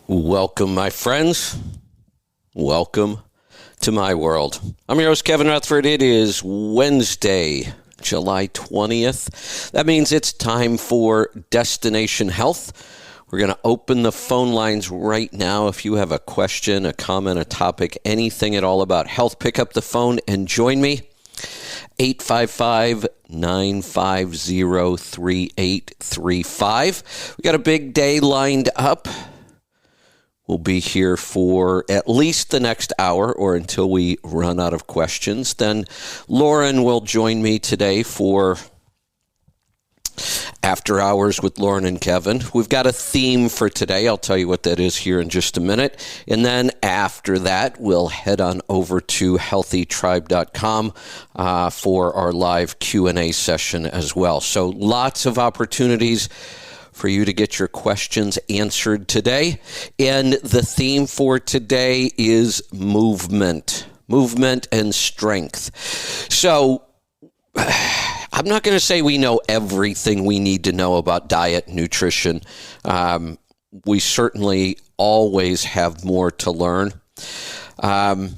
Welcome, my friends. Welcome to my world. I'm your host, Kevin Rutherford. It is Wednesday, July 20th. That means it's time for Destination Health. We're going to open the phone lines right now. If you have a question, a comment, a topic, anything at all about health, pick up the phone and join me. 855-950-3835. We got a big day lined up. We'll be here for at least the next hour or until we run out of questions. Then Lauren will join me today for After Hours with Lauren and Kevin. We've got a theme for today. I'll tell you what that is here in just a minute. And then after that, we'll head on over to healthytribe.com for our live Q&A session as well. So lots of opportunities for you to get your questions answered today. And the theme for today is movement and strength. So I'm not going to say we know everything we need to know about diet and nutrition. We certainly always have more to learn. But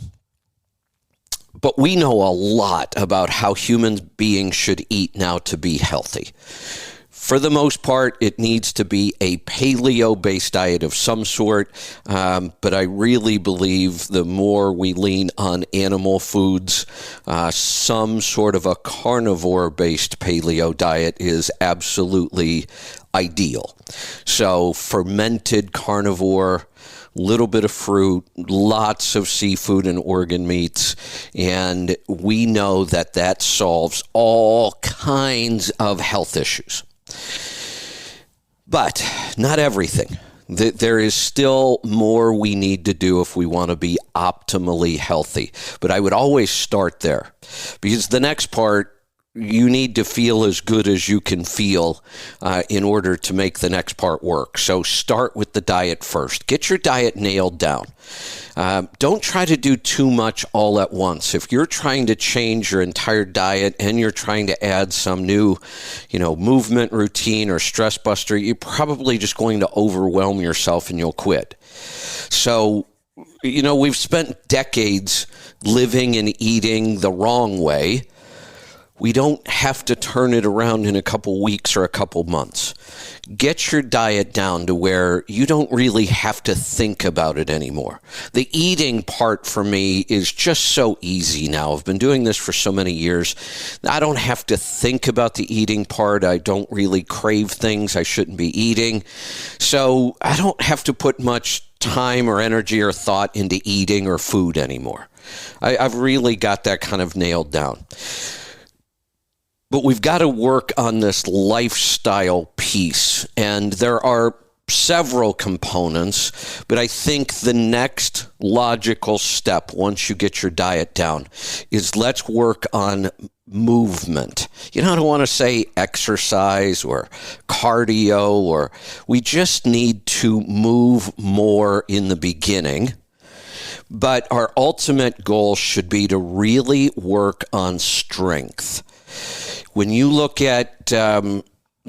we know a lot about how human beings should eat now to be healthy. For the most part, it needs to be a paleo-based diet of some sort, but I really believe the more we lean on animal foods, some sort of a carnivore-based paleo diet is absolutely ideal. So fermented carnivore, little bit of fruit, lots of seafood and organ meats, and we know that that solves all kinds of health issues. But not everything. There is still more we need to do if we want to be optimally healthy. But I would always start there, because the next part, you need to feel as good as you can feel in order to make the next part work. So start with the diet first. Get your diet nailed down. Don't try to do too much all at once. If you're trying to change your entire diet and you're trying to add some new, movement routine or stress buster, you're probably just going to overwhelm yourself and you'll quit. So, we've spent decades living and eating the wrong way. We don't have to turn it around in a couple weeks or a couple months. Get your diet down to where you don't really have to think about it anymore. The eating part for me is just so easy now. I've been doing this for so many years. I don't have to think about the eating part. I don't really crave things I shouldn't be eating. So I don't have to put much time or energy or thought into eating or food anymore. I've really got that kind of nailed down. But we've got to work on this lifestyle piece, and there are several components, but I think the next logical step once you get your diet down is let's work on movement. I don't want to say exercise or cardio, or we just need to move more in the beginning. But our ultimate goal should be to really work on strength. When you look at the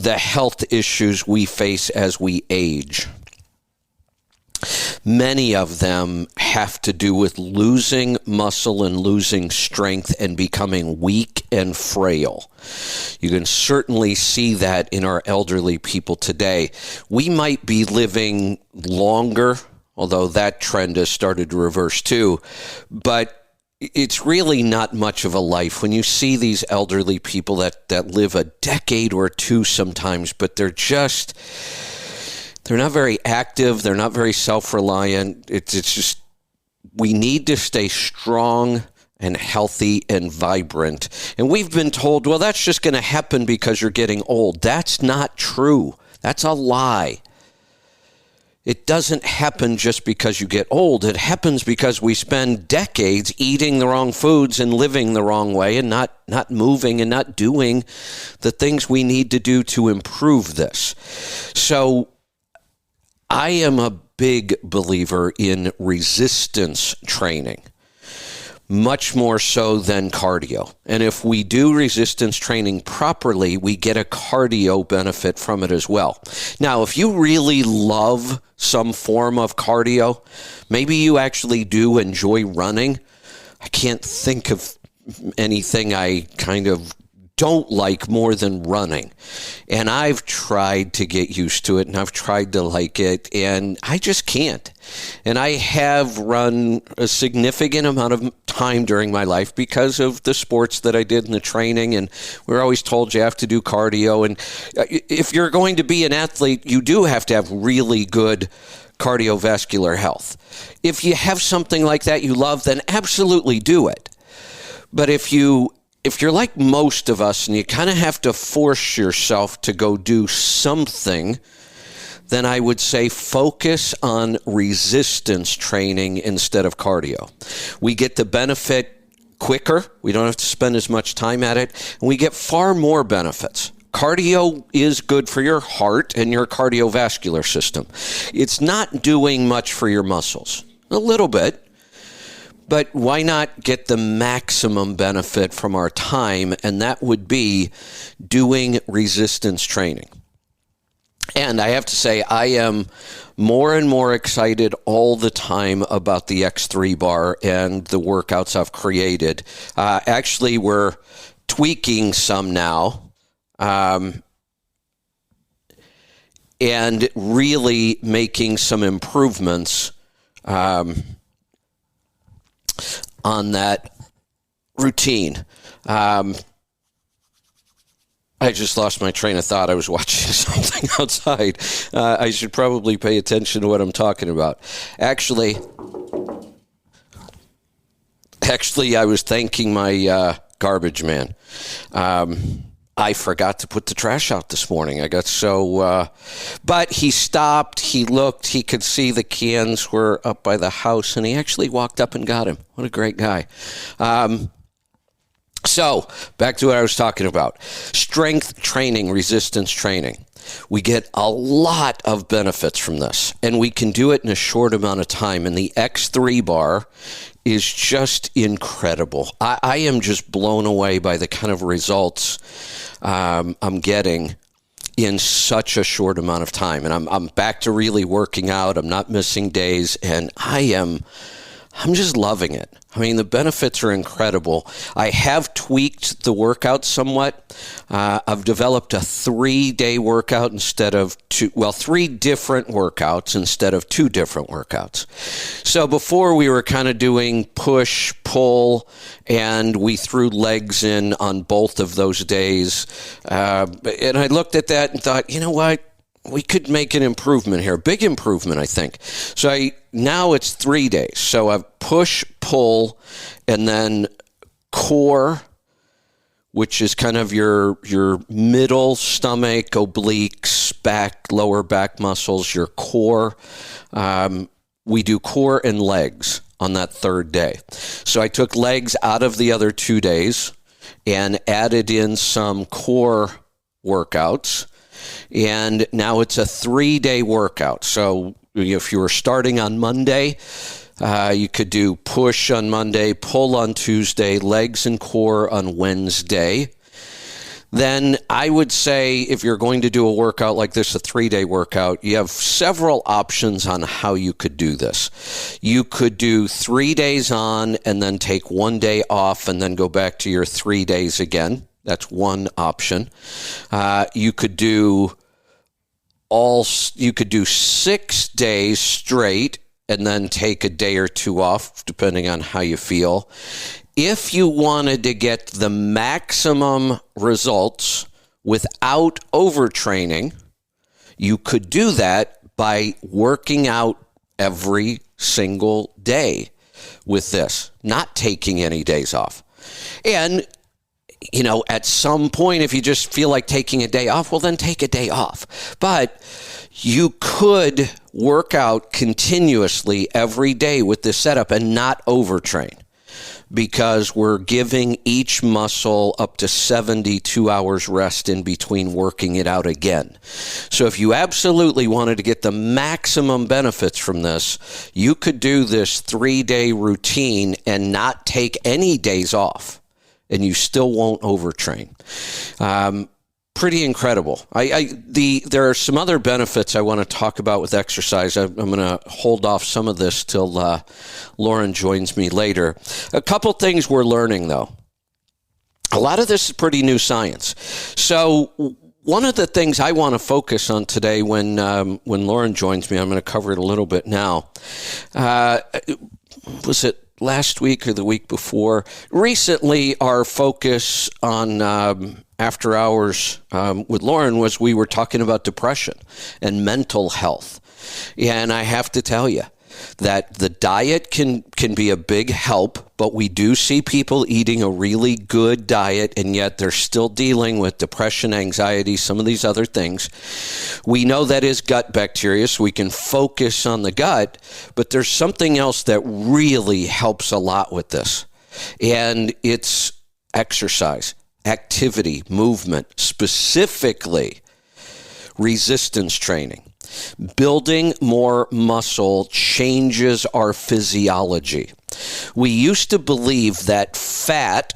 health issues we face as we age, many of them have to do with losing muscle and losing strength and becoming weak and frail. You can certainly see that in our elderly people today. We might be living longer, although that trend has started to reverse too, but it's really not much of a life when you see these elderly people that live a decade or two sometimes, but they're not very active. They're not very self-reliant. It's just, we need to stay strong and healthy and vibrant. And we've been told, well, that's just going to happen because you're getting old. That's not true. That's a lie. It doesn't happen just because you get old. It happens because we spend decades eating the wrong foods and living the wrong way and not moving and not doing the things we need to do to improve this. So I am a big believer in resistance training. much more so than cardio. And if we do resistance training properly, we get a cardio benefit from it as well. Now, if you really love some form of cardio, maybe you actually do enjoy running. I can't think of anything I kind of don't like more than running. And I've tried to get used to it, and I've tried to like it, and I just can't. And I have run a significant amount of time during my life because of the sports that I did in the training, and we're always told you have to do cardio. And if you're going to be an athlete, you do have to have really good cardiovascular health. If you have something like that you love, then absolutely do it. But if you're like most of us and you kind of have to force yourself to go do something, then I would say focus on resistance training instead of cardio. We get the benefit quicker. We don't have to spend as much time at it. And we get far more benefits. Cardio is good for your heart and your cardiovascular system. It's not doing much for your muscles. A little bit. But why not get the maximum benefit from our time? And that would be doing resistance training. And I have to say, I am more and more excited all the time about the X3 bar and the workouts I've created. Actually, we're tweaking some now. And really making some improvements on that routine. I just lost my train of thought. I was watching something outside. I should probably pay attention to what I'm talking about. Actually, I was thanking my garbage man. I forgot to put the trash out this morning. I got so... but he stopped, he looked, he could see the cans were up by the house, and he actually walked up and got him. What a great guy. So, back to what I was talking about. Strength training, resistance training. We get a lot of benefits from this, and we can do it in a short amount of time. And the X3 bar is just incredible. I am just blown away by the kind of results I'm getting in such a short amount of time. And I'm back to really working out. I'm not missing days, and I'm just loving it. I mean, the benefits are incredible. I have tweaked the workout somewhat. I've developed a 3-day workout instead of 3 different workouts instead of 2 different workouts. So before we were kind of doing push, pull, and we threw legs in on both of those days. And I looked at that and thought, you know what? We could make an improvement here, big improvement, I think. So now it's 3 days. So I've push, pull, and then core, which is kind of your middle stomach, obliques, back, lower back muscles, your core. We do core and legs on that 3rd day. So I took legs out of the other 2 days and added in some core workouts. And now it's a 3-day workout. So if you were starting on Monday, you could do push on Monday, pull on Tuesday, legs and core on Wednesday. Then I would say if you're going to do a workout like this, a 3-day workout, you have several options on how you could do this. You could do 3 days on and then take 1 day off and then go back to your 3 days again. That's one option. You could do 6 days straight and then take a day or 2 off, depending on how you feel. If you wanted to get the maximum results without overtraining, you could do that by working out every single day with this, not taking any days off. And you know, at some point, if you just feel like taking a day off, well, then take a day off. But you could work out continuously every day with this setup and not overtrain. because we're giving each muscle up to 72 hours rest in between working it out again. So if you absolutely wanted to get the maximum benefits from this, you could do this 3-day routine and not take any days off, and you still won't overtrain. Pretty incredible. There are some other benefits I want to talk about with exercise. I'm going to hold off some of this till Lauren joins me later. A couple things we're learning, though. A lot of this is pretty new science. So one of the things I want to focus on today when Lauren joins me, I'm going to cover it a little bit now. Was it last week or the week before? Recently, our focus on after hours with Lauren was we were talking about depression and mental health. And I have to tell you that the diet can be a big help, but we do see people eating a really good diet, and yet they're still dealing with depression, anxiety, some of these other things. We know that is gut bacteria, so we can focus on the gut, but there's something else that really helps a lot with this, and it's exercise. Activity, movement, specifically resistance training. Building more muscle changes our physiology. We used to believe that fat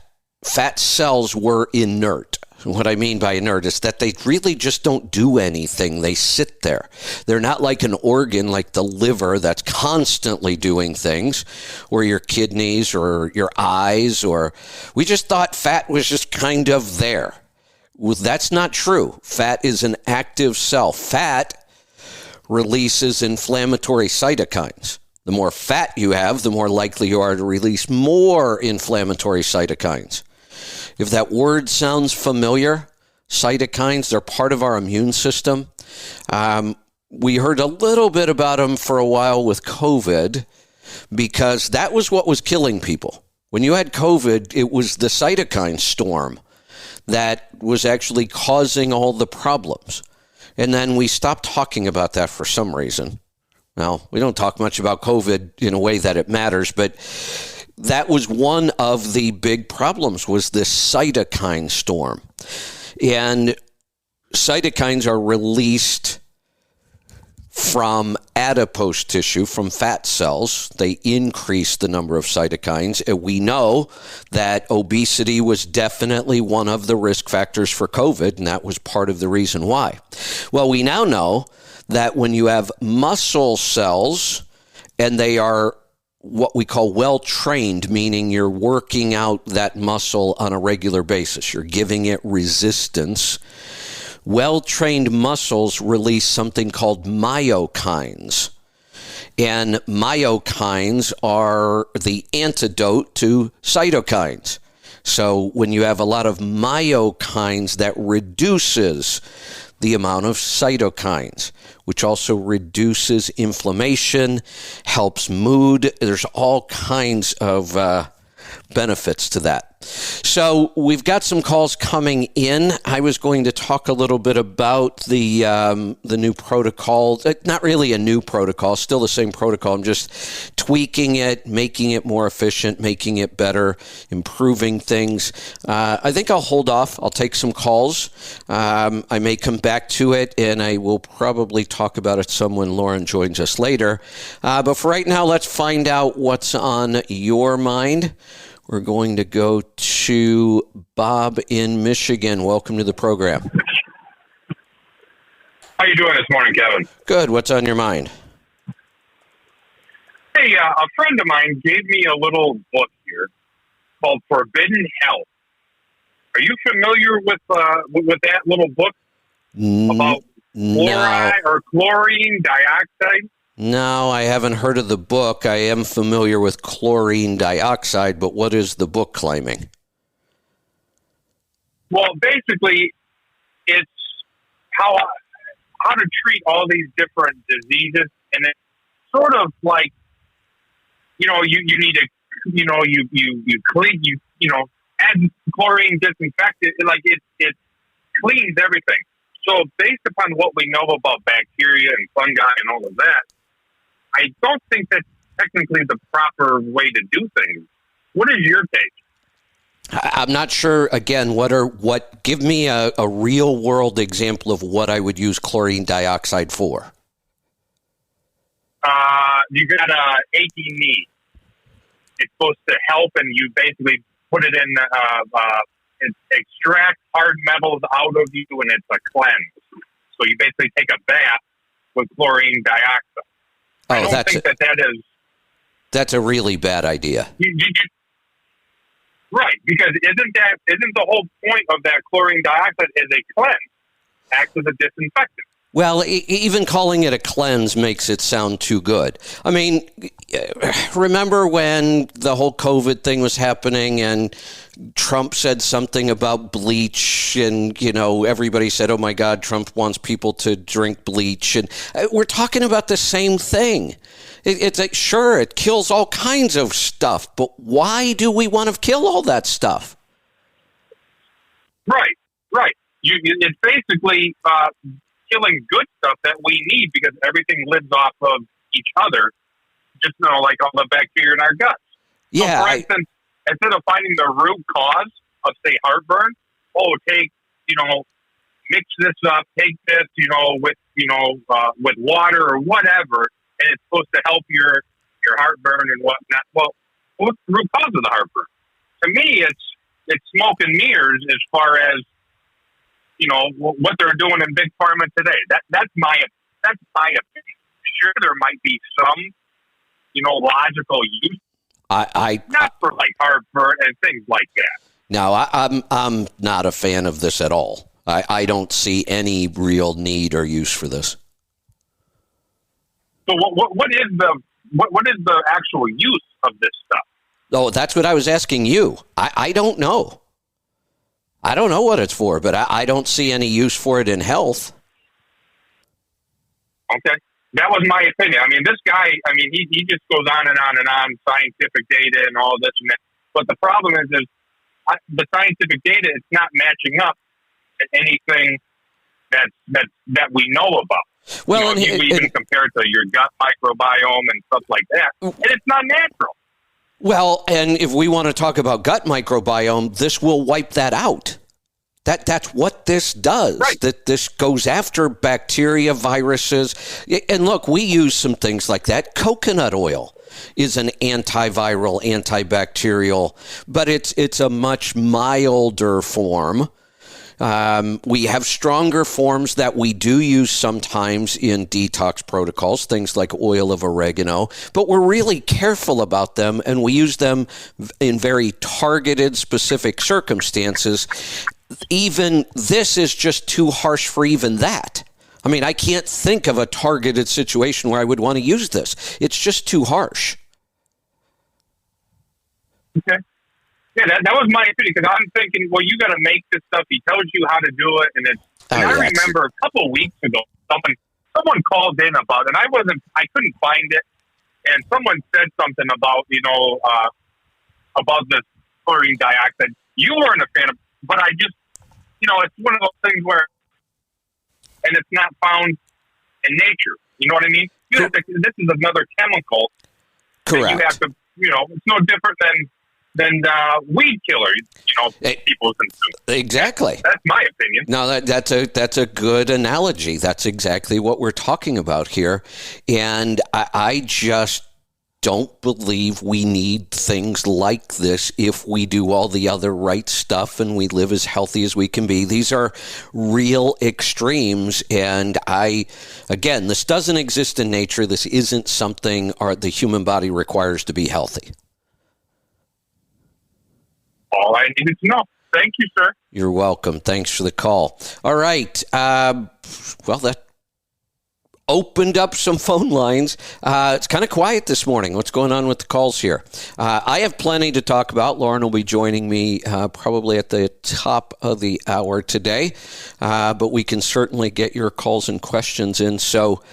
cells were inert. What I mean by inert is that they really just don't do anything. They sit there. They're not like an organ like the liver that's constantly doing things, or your kidneys or your eyes, or we just thought fat was just kind of there. Well, that's not true. Fat is an active cell. Fat releases inflammatory cytokines. The more fat you have, the more likely you are to release more inflammatory cytokines. If that word sounds familiar, cytokines, they're part of our immune system. We heard a little bit about them for a while with COVID because that was what was killing people. When you had COVID, it was the cytokine storm that was actually causing all the problems. And then we stopped talking about that for some reason. Now, we don't talk much about COVID in a way that it matters, but that was one of the big problems, was this cytokine storm. And cytokines are released from adipose tissue, from fat cells. They increase the number of cytokines. And we know that obesity was definitely one of the risk factors for COVID, and that was part of the reason why. Well, we now know that when you have muscle cells and they are what we call well-trained, meaning you're working out that muscle on a regular basis. You're giving it resistance. Well-trained muscles release something called myokines. And myokines are the antidote to cytokines. So when you have a lot of myokines, that reduces the amount of cytokines, which also reduces inflammation, helps mood. There's all kinds of benefits to that. So we've got some calls coming in. I was going to talk a little bit about the new protocol. Not really a new protocol, still the same protocol. I'm just tweaking it, making it more efficient, making it better, improving things. I think I'll hold off. I'll take some calls. I may come back to it, and I will probably talk about it some when Lauren joins us later. But for right now, let's find out what's on your mind. We're going to go to Bob in Michigan. Welcome to the program. How you doing this morning, Kevin? Good. What's on your mind? Hey, a friend of mine gave me a little book here called Forbidden Health. Are you familiar with that little book about fluoride or chlorine dioxide? No, I haven't heard of the book. I am familiar with chlorine dioxide, but what is the book claiming? Well, basically, it's how to treat all these different diseases, and it's sort of like, you need to, you clean, add chlorine disinfectant, like it cleans everything. So based upon what we know about bacteria and fungi and all of that, I don't think that's technically the proper way to do things. What is your take? I'm not sure. Again, give me a real world example of what I would use chlorine dioxide for. You got a achy knee. It's supposed to help, and you basically put it in, it extracts hard metals out of you, and it's a cleanse. So you basically take a bath with chlorine dioxide. I don't think that is. That's a really bad idea. Right, because isn't the whole point of that chlorine dioxide is a cleanse, acts as a disinfectant? Well, even calling it a cleanse makes it sound too good. I mean, remember when the whole COVID thing was happening and Trump said something about bleach and, everybody said, oh my God, Trump wants people to drink bleach. And we're talking about the same thing. It's like, sure, it kills all kinds of stuff, but why do we want to kill all that stuff? Right. It's basically killing good stuff that we need because everything lives off of each other, just like all the bacteria in our guts. Yeah. So for instance, instead of finding the root cause of, say, heartburn, take, mix this up, take this, with water or whatever, and it's supposed to help your heartburn and whatnot. Well, what's the root cause of the heartburn? To me, it's smoke and mirrors as far as what they're doing in big pharma today. That's my opinion. Sure, there might be some logical use. Not for like heartburn and things like that. No, I'm not a fan of this at all. I don't see any real need or use for this. So what is the actual use of this stuff? Oh, that's what I was asking you. I don't know. I don't know what it's for, but I don't see any use for it in health. Okay. That was my opinion. I mean, this guy, he just goes on and on and on, scientific data and all this and that. But the problem is the scientific data is not matching up to anything that we know about. Well, you even compare it to your gut microbiome and stuff like that, and it's not natural. Well, and if we want to talk about gut microbiome, this will wipe that out. That's what this does. Right. That this goes after bacteria, viruses. And look, we use some things like that. Coconut oil is an antiviral, antibacterial, but it's a much milder form. We have stronger forms that we do use sometimes in detox protocols, things like oil of oregano, but we're really careful about them and we use them in very targeted, specific circumstances. Even this is just too harsh for even that. I mean, I can't think of a targeted situation where I would want to use this. It's just too harsh. Okay. Yeah, that was my opinion because I'm thinking, well, you got to make this stuff. He tells you how to do it, and I remember a couple of weeks ago, someone called in about it, and I couldn't find it, and someone said something about about this chlorine dioxide. You weren't a fan of, but I just, it's one of those things where, and it's not found in nature. You know what I mean? This is another chemical. Correct. You have to, it's no different than weed killer, people consume. Exactly. That's my opinion. No, that's a good analogy. That's exactly what we're talking about here. And I just don't believe we need things like this if we do all the other right stuff and we live as healthy as we can be. These are real extremes. And again, this doesn't exist in nature. This isn't something the human body requires to be healthy. All I needed to know. Thank you, sir. You're welcome. Thanks for the call. All right. Well, that opened up some phone lines. It's kind of quiet this morning. What's going on with the calls here? I have plenty to talk about. Lauren will be joining me probably at the top of the hour today, but we can certainly get your calls and questions in. So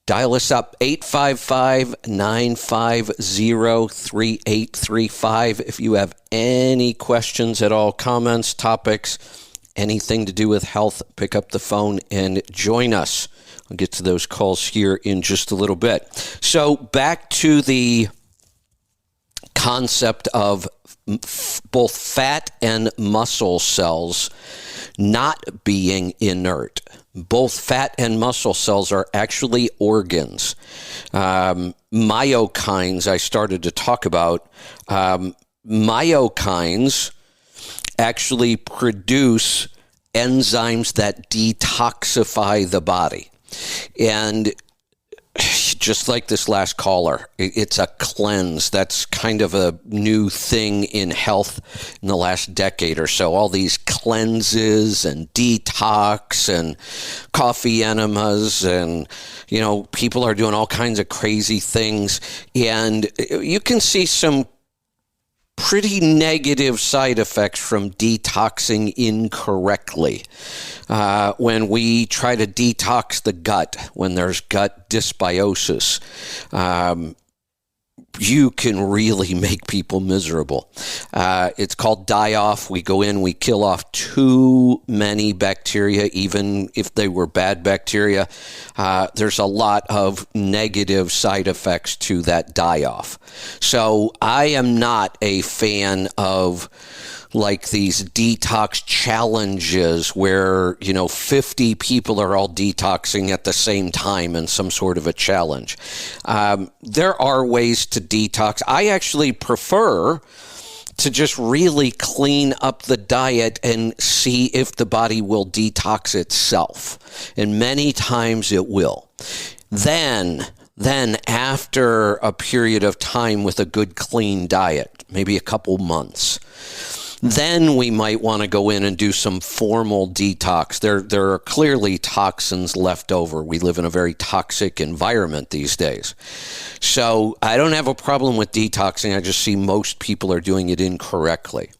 dial us up, 855-950-3835. If you have any questions at all, comments, topics, anything to do with health, pick up the phone and join us. I'll get to those calls here in just a little bit. So back to the concept of both fat and muscle cells not being inert. Both fat and muscle cells are actually organs. Myokines, I started to talk about. Myokines actually produce enzymes that detoxify the body. And just like this last caller, it's a cleanse. That's kind of a new thing in health in the last decade or so. All these cleanses and detox and coffee enemas, and people are doing all kinds of crazy things. And you can see some pretty negative side effects from detoxing incorrectly. When we try to detox the gut, when there's gut dysbiosis, you can really make people miserable. It's called die-off. We go in, we kill off too many bacteria, even if they were bad bacteria. There's a lot of negative side effects to that die-off. So I am not a fan of like these detox challenges where, 50 people are all detoxing at the same time in some sort of a challenge. There are ways to detox. I actually prefer to just really clean up the diet and see if the body will detox itself. And many times it will. Then after a period of time with a good clean diet, maybe a couple months, then we might want to go in and do some formal detox. There are clearly toxins left over. We live in a very toxic environment these days. So I don't have a problem with detoxing. I just see most people are doing it incorrectly.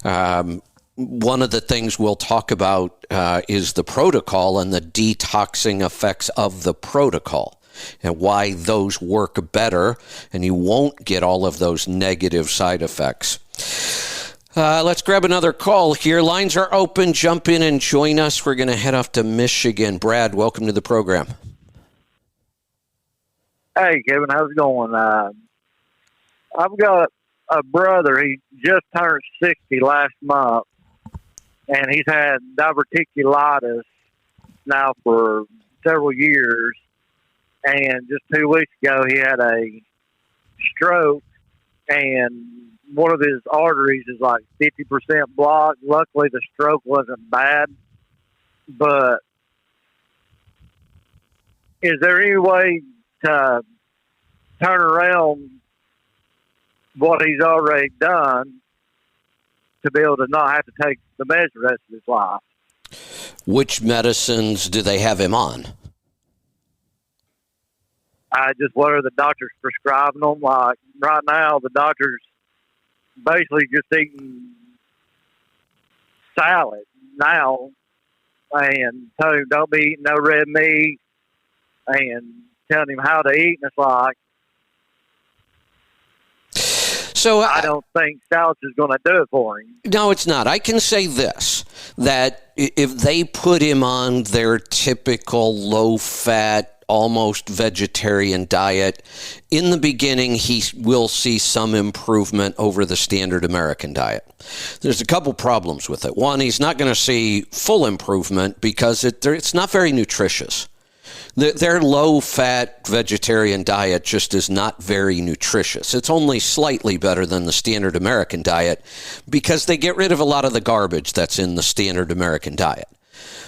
One of the things we'll talk about is the protocol and the detoxing effects of the protocol, and why those work better, and you won't get all of those negative side effects. Let's grab another call here. Lines are open. Jump in and join us. We're going to head off to Michigan. Brad, welcome to the program. Hey, Kevin, how's it going? I've got a brother. He just turned 60 last month, and he's had diverticulitis now for several years. And just 2 weeks ago, he had a stroke, and one of his arteries is like 50% blocked. Luckily, the stroke wasn't bad. But is there any way to turn around what he's already done to be able to not have to take the meds the rest of his life? Which medicines do they have him on? Just what are the doctors prescribing them? Like right now, the doctors basically just eating salad now, and telling him don't be eating no red meat, and telling him how to eat. And it's like, so I don't think salad is going to do it for him. No, it's not. I can say this, that if they put him on their typical low-fat, almost vegetarian diet, in the beginning, he will see some improvement over the standard American diet. There's a couple problems with it. One, he's not going to see full improvement because it's not very nutritious. Their low-fat vegetarian diet just is not very nutritious. It's only slightly better than the standard American diet because they get rid of a lot of the garbage that's in the standard American diet.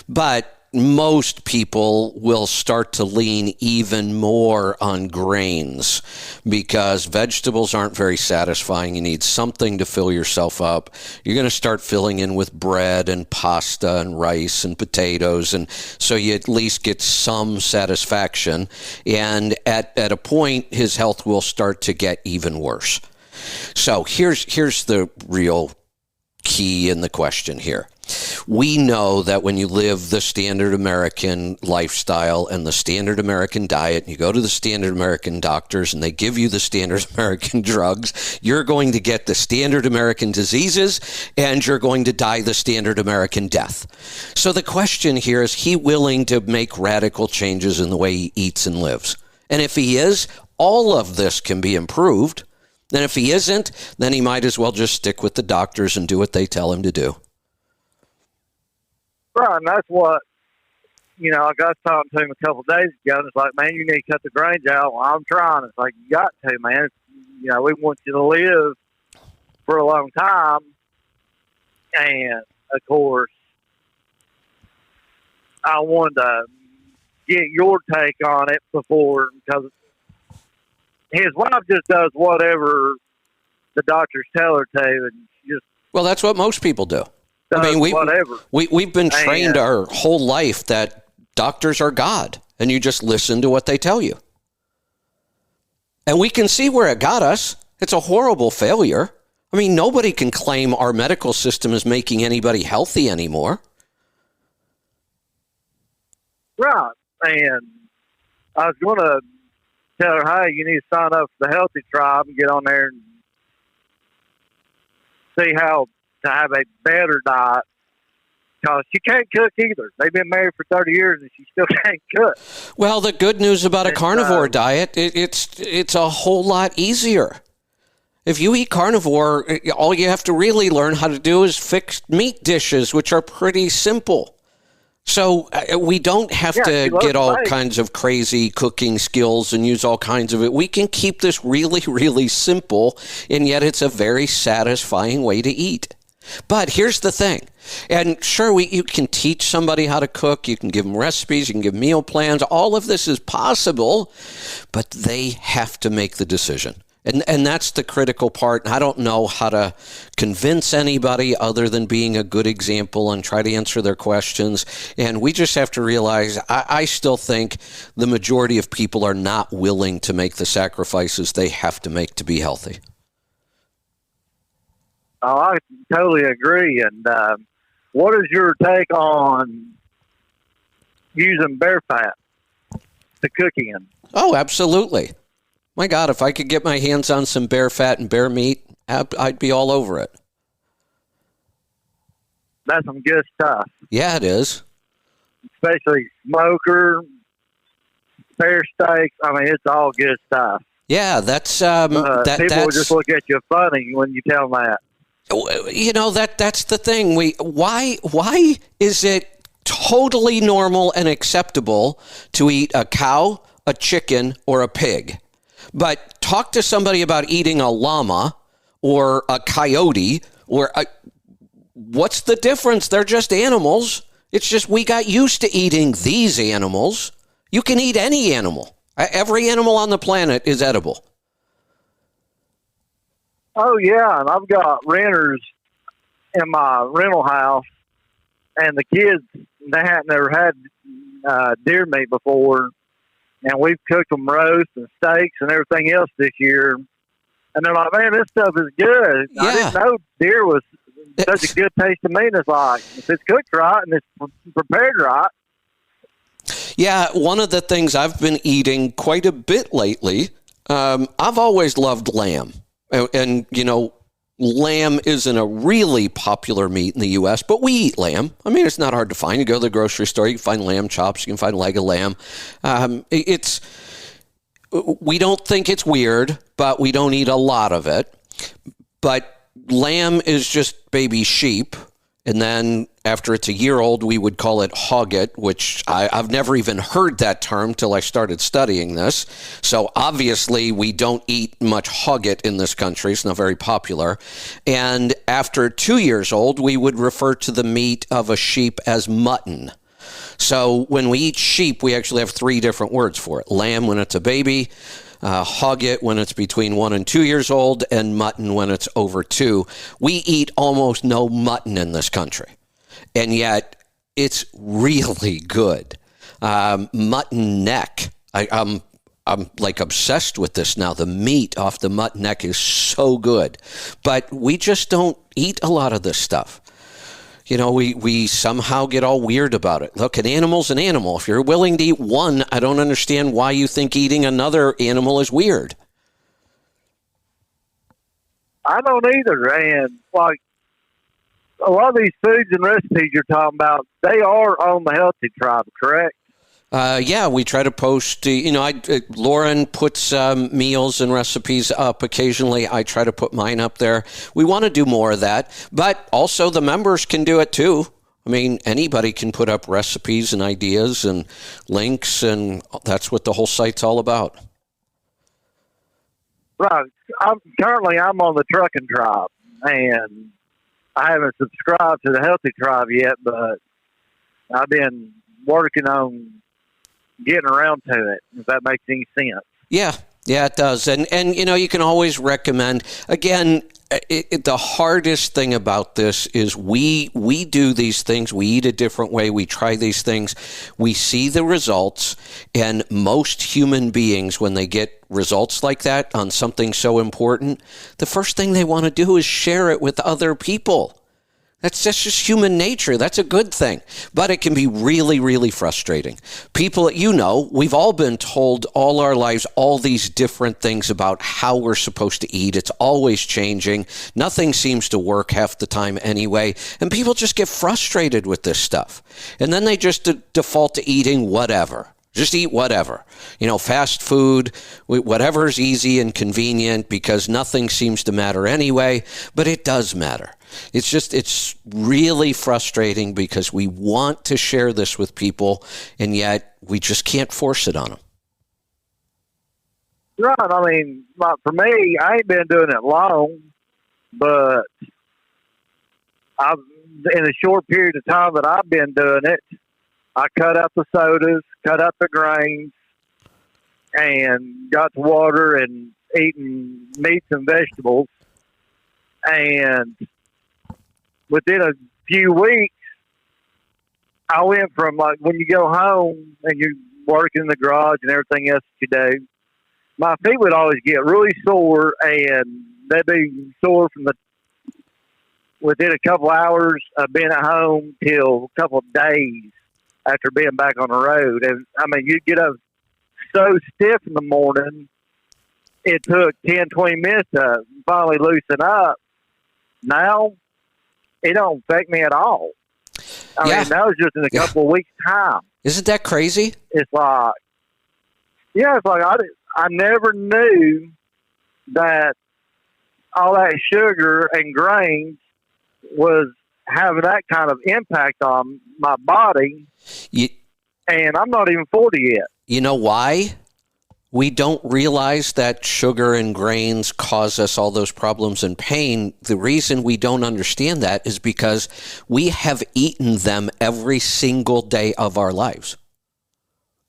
But most people will start to lean even more on grains because vegetables aren't very satisfying. You need something to fill yourself up. You're going to start filling in with bread and pasta and rice and potatoes, and so you at least get some satisfaction. And at a point, his health will start to get even worse. So here's the real key in the question here. We know that when you live the standard American lifestyle and the standard American diet, you go to the standard American doctors and they give you the standard American drugs, you're going to get the standard American diseases and you're going to die the standard American death. So the question here is he willing to make radical changes in the way he eats and lives? And if he is, all of this can be improved. And if he isn't, then he might as well just stick with the doctors and do what they tell him to do. Right, and that's what, I got talking to him a couple of days ago, and it's like, man, you need to cut the grains out. Well, I'm trying. It's like, you got to, man. We want you to live for a long time. And, of course, I wanted to get your take on it before, because his wife just does whatever the doctors tell her to, and she just Well, that's what most people do. does whatever. We've been trained our whole life that doctors are God, and you just listen to what they tell you. And we can see where it got us. It's a horrible failure. I mean, nobody can claim our medical system is making anybody healthy anymore. Right. And I was going to tell her, hey, you need to sign up for the Healthy Tribe and get on there and see how to have a better diet. Because she can't cook either. They've been married for 30 years and she still can't cook. Well, the good news about a carnivore diet, it's a whole lot easier. If you eat carnivore, all you have to really learn how to do is fix meat dishes, which are pretty simple. So we don't have to get all kinds of crazy cooking skills and use all kinds of it. We can keep this really, really simple, and yet it's a very satisfying way to eat. But here's the thing. And sure, you can teach somebody how to cook. You can give them recipes. You can give meal plans. All of this is possible, but they have to make the decision. And that's the critical part. I don't know how to convince anybody other than being a good example and try to answer their questions. And we just have to realize, I still think the majority of people are not willing to make the sacrifices they have to make to be healthy. Oh, I totally agree. And what is your take on using bear fat to cook in? Oh, absolutely. My God, if I could get my hands on some bear fat and bear meat, I'd be all over it. That's some good stuff. Yeah, it is. Especially smoker, bear steaks. I mean, it's all good stuff. Yeah, that's people will just look at you funny when you tell them that. That's the thing. Why is it totally normal and acceptable to eat a cow, a chicken, or a pig? But talk to somebody about eating a llama or a coyote what's the difference? They're just animals. It's just we got used to eating these animals. You can eat any animal. Every animal on the planet is edible. Oh, yeah, and I've got renters in my rental house, and the kids, they hadn't never had deer meat before, and we've cooked them roast and steaks and everything else this year. And they're like, man, this stuff is good. Yeah. I didn't know deer was such a good taste to me. And it's like, if it's cooked right and it's prepared right. Yeah, one of the things I've been eating quite a bit lately, I've always loved lamb. And, lamb isn't a really popular meat in the U.S., but we eat lamb. I mean, it's not hard to find. You go to the grocery store, you can find lamb chops, you can find a leg of lamb. We don't think it's weird, but we don't eat a lot of it. But lamb is just baby sheep. And then after it's a year old, we would call it hogget, which I've never even heard that term till I started studying this. So obviously we don't eat much hogget in this country. It's not very popular. And after 2 years old, we would refer to the meat of a sheep as mutton. So when we eat sheep, we actually have 3 different words for it. Lamb when it's a baby, hogget when it's between 1 and 2 years old, and mutton when it's over 2. We eat almost no mutton in this country, and yet it's really good. Mutton neck. I'm like obsessed with this now. The meat off the mutton neck is so good, but we just don't eat a lot of this stuff. We somehow get all weird about it. Look, an animal's an animal. If you're willing to eat one, I don't understand why you think eating another animal is weird. I don't either. And like a lot of these foods and recipes you're talking about, they are on the Healthy Tribe, correct? Yeah, we try to post, Lauren puts meals and recipes up occasionally. I try to put mine up there. We want to do more of that, but also the members can do it too. I mean, anybody can put up recipes and ideas and links, and that's what the whole site's all about. Right. I'm on the Trucking Tribe, and I haven't subscribed to the Healthy Tribe yet, but I've been working on getting around to it, if that makes any sense. Yeah, it does. And you can always recommend, again, the hardest thing about this is we do these things. We eat a different way. We try these things. We see the results. And most human beings, when they get results like that on something so important, the first thing they want to do is share it with other people. That's just human nature. That's a good thing. But it can be really, really frustrating. People, we've all been told all our lives all these different things about how we're supposed to eat. It's always changing. Nothing seems to work half the time anyway. And people just get frustrated with this stuff. And then they just default to eating whatever. Just eat whatever, fast food, whatever's easy and convenient, because nothing seems to matter anyway, but it does matter. It's really frustrating because we want to share this with people, and yet we just can't force it on them. Right. I mean, for me, I ain't been doing it long, but in a short period of time that I've been doing it, I cut out the sodas, cut out the grains, and got to water and eating meats and vegetables. And within a few weeks, I went from, like, when you go home and you work in the garage and everything else that you do, my feet would always get really sore, and they'd be sore from within a couple hours of being at home till a couple of days after being back on the road. And I mean, you'd get up so stiff in the morning, it took 10, 20 minutes to finally loosen up. Now, it don't affect me at all. I mean, that was just in a couple of weeks' time. Isn't that crazy? It's like, I never knew that all that sugar and grains was having that kind of impact on my body. And I'm not even 40 yet. You know why? We don't realize that sugar and grains cause us all those problems and pain. The reason we don't understand that is because we have eaten them every single day of our lives.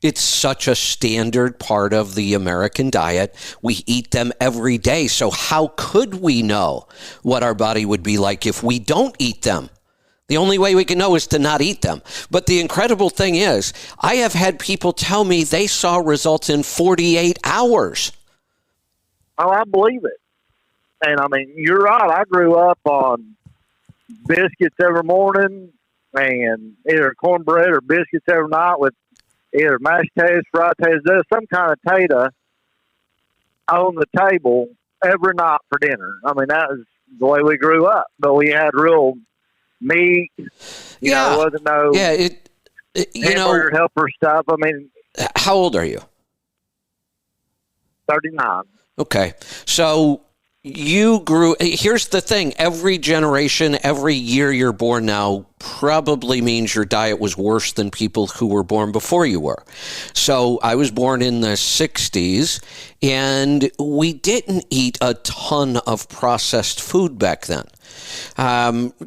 It's such a standard part of the American diet. We eat them every day. So how could we know what our body would be like if we don't eat them? The only way we can know is to not eat them. But the incredible thing is, I have had people tell me they saw results in 48 hours. Oh, I believe it. And I mean, you're right. I grew up on biscuits every morning and either cornbread or biscuits every night with either mashed potatoes, fried potatoes. There's some kind of tater on the table every night for dinner. I mean, that was the way we grew up. But we had real meat. You know, there wasn't no hamburger helper stuff. I mean, how old are you? 39. Okay. So you grew, here's the thing, every generation, every year you're born now probably means your diet was worse than people who were born before you were. So I was born in the 60s, and we didn't eat a ton of processed food back then.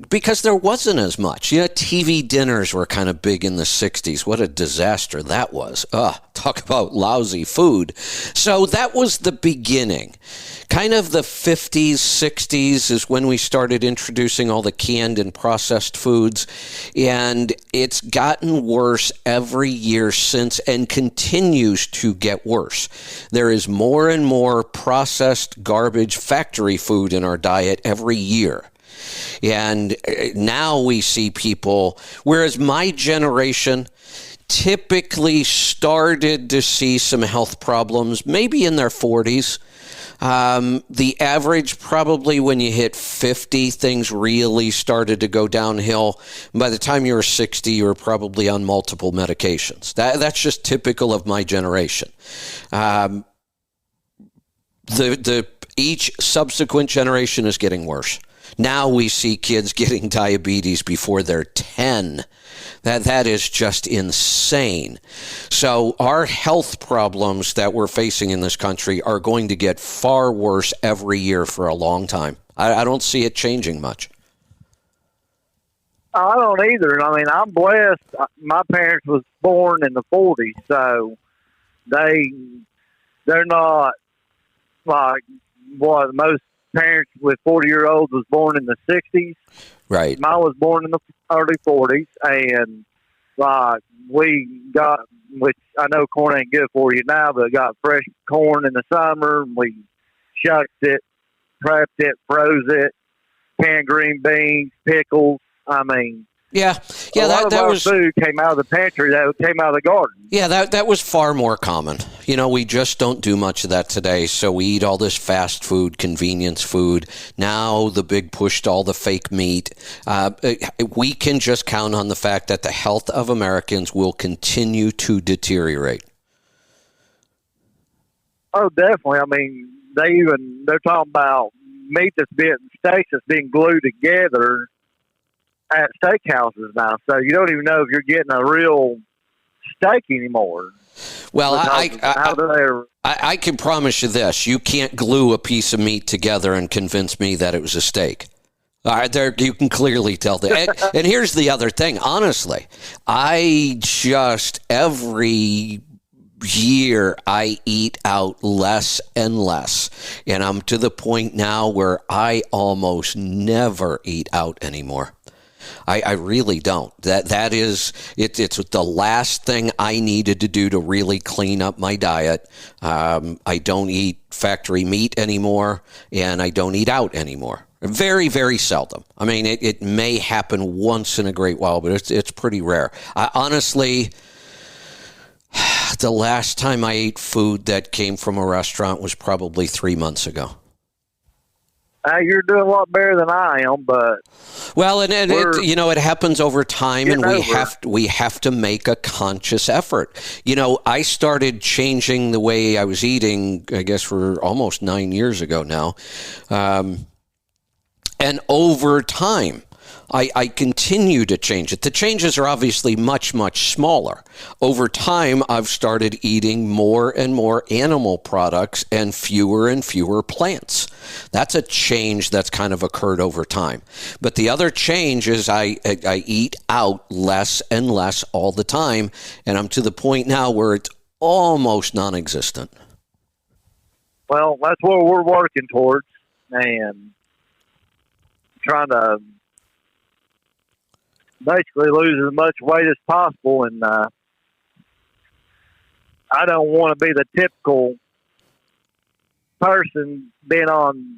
Because there wasn't as much. TV dinners were kind of big in the 60s. What a disaster that was. Talk about lousy food. So that was the beginning. Kind of the 50s, 60s is when we started introducing all the canned and processed foods. And it's gotten worse every year since and continues to get worse. There is more and more processed garbage factory food in our diet every year. And now we see people, whereas my generation typically started to see some health problems maybe in their 40s. The average, probably when you hit 50, things really started to go downhill. By the time you were 60, you were probably on multiple medications. That's just typical of my generation. Each subsequent generation is getting worse. Now we see kids getting diabetes before they're 10. That is just insane. So our health problems that we're facing in this country are going to get far worse every year for a long time. I don't see it changing much. I don't either. I mean, I'm blessed. My parents was born in the 40s, so they're not like what most parents with 40-year-olds was born in the 60s. Right. Mine was born in the early 40s, and we got, which I know corn ain't good for you now, but got fresh corn in the summer. We shucked it, prepped it, froze it, canned green beans, pickles. I mean, yeah, a lot of our was food came out of the pantry. That came out of the garden. Yeah, that was far more common. You know, we just don't do much of that today. So we eat all this fast food, convenience food. Now the big push to all the fake meat. We can just count on the fact that the health of Americans will continue to deteriorate. Oh, definitely. I mean, they're talking about meat steaks that's being glued together at steakhouses now, so you don't even know if you're getting a real steak anymore. Well, I can promise you this: you can't glue a piece of meat together and convince me that it was a steak. All right, there you can clearly tell that. And here's the other thing: honestly, every year I eat out less and less, and I'm to the point now where I almost never eat out anymore. I really don't. It's the last thing I needed to do to really clean up my diet. I don't eat factory meat anymore, and I don't eat out anymore. Very, very seldom. I mean, it may happen once in a great while, but it's pretty rare. Honestly, the last time I ate food that came from a restaurant was probably 3 months ago. You're doing a lot better than I am, but it happens over time, and we have to make a conscious effort. You know, I started changing the way I was eating, I guess, for almost 9 years ago now, and over time, I continue to change it. The changes are obviously much, much smaller. Over time, I've started eating more and more animal products and fewer plants. That's a change that's kind of occurred over time. But the other change is I eat out less and less all the time, and I'm to the point now where it's almost non-existent. Well, that's what we're working towards, and trying to basically lose as much weight as possible. And I don't want to be the typical person being on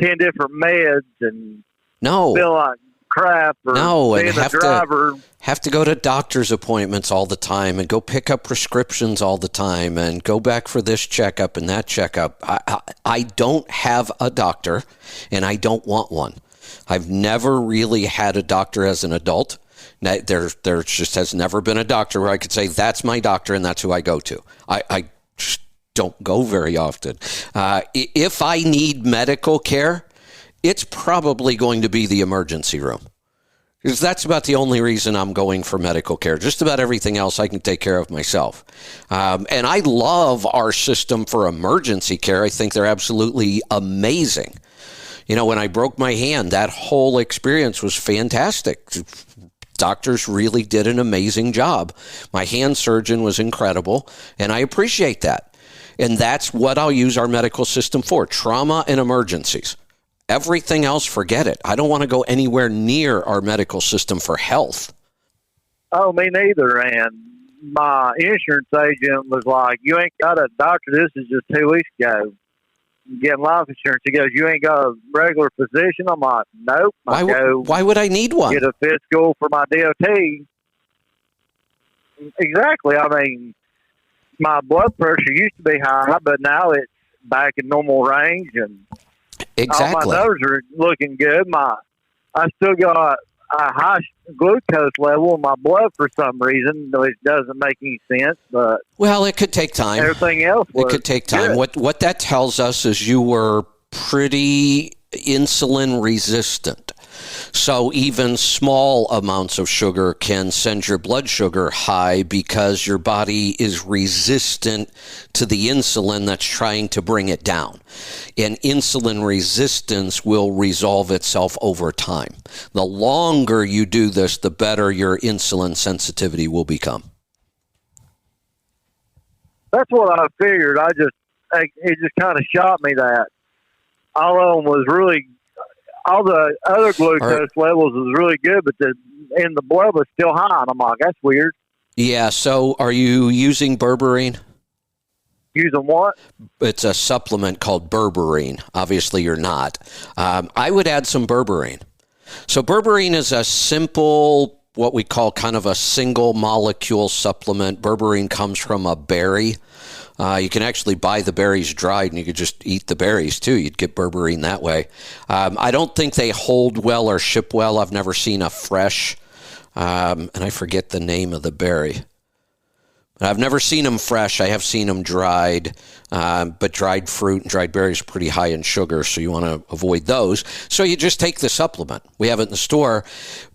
10 different meds and feel like crap, or being a driver. Have to go to doctor's appointments all the time and go pick up prescriptions all the time and go back for this checkup and that checkup. I don't have a doctor, and I don't want one. I've never really had a doctor as an adult. There just has never been a doctor where I could say, that's my doctor and that's who I go to. I just don't go very often. If I need medical care, it's probably going to be the emergency room. Because that's about the only reason I'm going for medical care. Just about everything else I can take care of myself. And I love our system for emergency care. I think they're absolutely amazing. You know, when I broke my hand, that whole experience was fantastic. Doctors really did an amazing job. My hand surgeon was incredible, and I appreciate that. And that's what I'll use our medical system for, trauma and emergencies. Everything else, forget it. I don't want to go anywhere near our medical system for health. Oh, me neither. And my insurance agent was like, you ain't got a doctor. This is just 2 weeks ago. Getting life insurance. He goes, you ain't got a regular physician? I'm like, nope. Why would I need one? Get a physical for my DOT. exactly. I mean, my blood pressure used to be high, but now it's back in normal range, and Exactly. all my nerves are looking good. I still got a high glucose level in my blood for some reason, though it doesn't make any sense. But Well, it could take time. everything else It could take time. good. What that tells us is you were pretty insulin resistant. So even small amounts of sugar can send your blood sugar high because your body is resistant to the insulin that's trying to bring it down. And insulin resistance will resolve itself over time. The longer you do this, the better your insulin sensitivity will become. That's what I figured. It just kind of shocked me that all of them was really, all the other glucose levels was really good, but the blood was still high. And I'm like, that's weird. Yeah, so are you using berberine? Using what? It's a supplement called berberine. Obviously, you're not. I would add some berberine. So berberine is a simple, what we call kind of a single molecule supplement. Berberine comes from a berry. You can actually buy the berries dried, and you could just eat the berries too. You'd get berberine that way. I don't think they hold well or ship well. I've never seen a fresh, and I forget the name of the berry. I've never seen them fresh. I have seen them dried, but dried fruit and dried berries are pretty high in sugar, so you want to avoid those. So you just take the supplement. We have it in the store.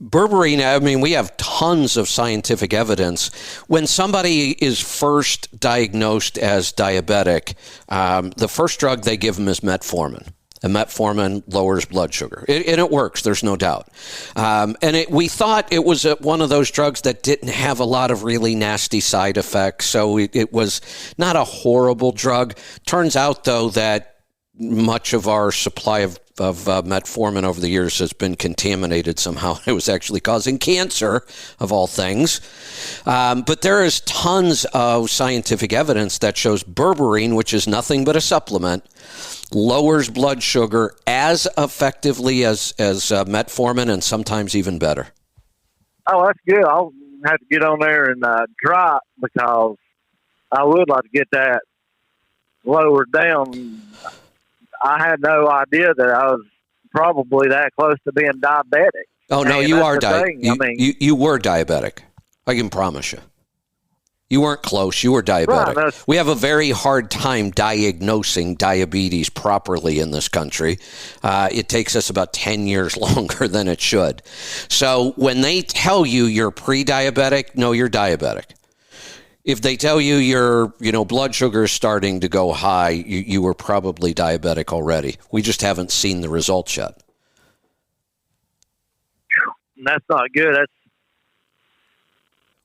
Berberine, I mean, we have tons of scientific evidence. When somebody is first diagnosed as diabetic, the first drug they give them is metformin. And metformin lowers blood sugar. And it works, there's no doubt. We thought it was one of those drugs that didn't have a lot of really nasty side effects, so it was not a horrible drug. Turns out, though, that much of our supply of metformin over the years has been contaminated somehow. It was actually causing cancer, of all things. But there is tons of scientific evidence that shows berberine, which is nothing but a supplement, lowers blood sugar as effectively as metformin, and sometimes even better. Oh, that's good. I'll have to get on there and try it, because I would like to get that lowered down. I had no idea that I was probably that close to being diabetic. Oh, no, you are diabetic. You were diabetic. I can promise you. You weren't close. You were diabetic. Right, we have a very hard time diagnosing diabetes properly in this country. It takes us about 10 years longer than it should. So when they tell you you're pre-diabetic, no, you're diabetic. If they tell you your blood sugar is starting to go high, you were probably diabetic already. We just haven't seen the results yet. That's not good.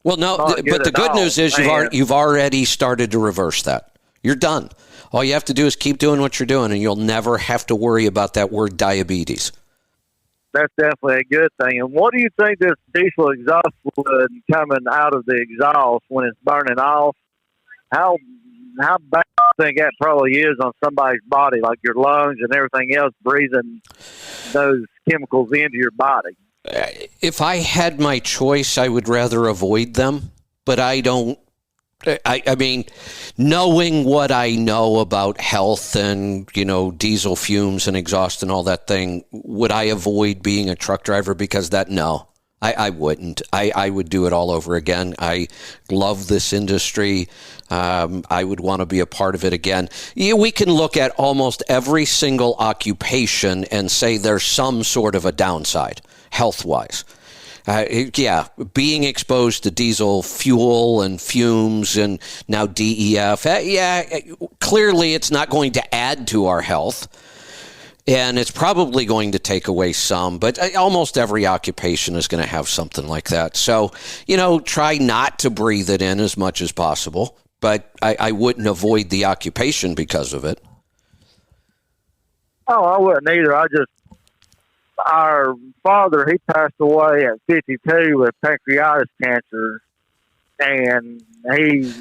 Well, no, but the good news is you've already started to reverse that. You're done. All you have to do is keep doing what you're doing, and you'll never have to worry about that word diabetes. That's definitely a good thing. And what do you think this diesel exhaust fluid coming out of the exhaust when it's burning off, how bad do you think that probably is on somebody's body, like your lungs and everything else, breathing those chemicals into your body? If I had my choice, I would rather avoid them, but I don't. I mean, knowing what I know about health and, diesel fumes and exhaust and all that thing, would I avoid being a truck driver because of that? No, I wouldn't. I would do it all over again. I love this industry. I would want to be a part of it again. We can look at almost every single occupation and say there's some sort of a downside health-wise. Being exposed to diesel fuel and fumes and now DEF, clearly it's not going to add to our health, and it's probably going to take away some, but almost every occupation is going to have something like that. So, try not to breathe it in as much as possible, but I wouldn't avoid the occupation because of it. Oh, I wouldn't either. Our father, he passed away at 52 with pancreatic cancer, and he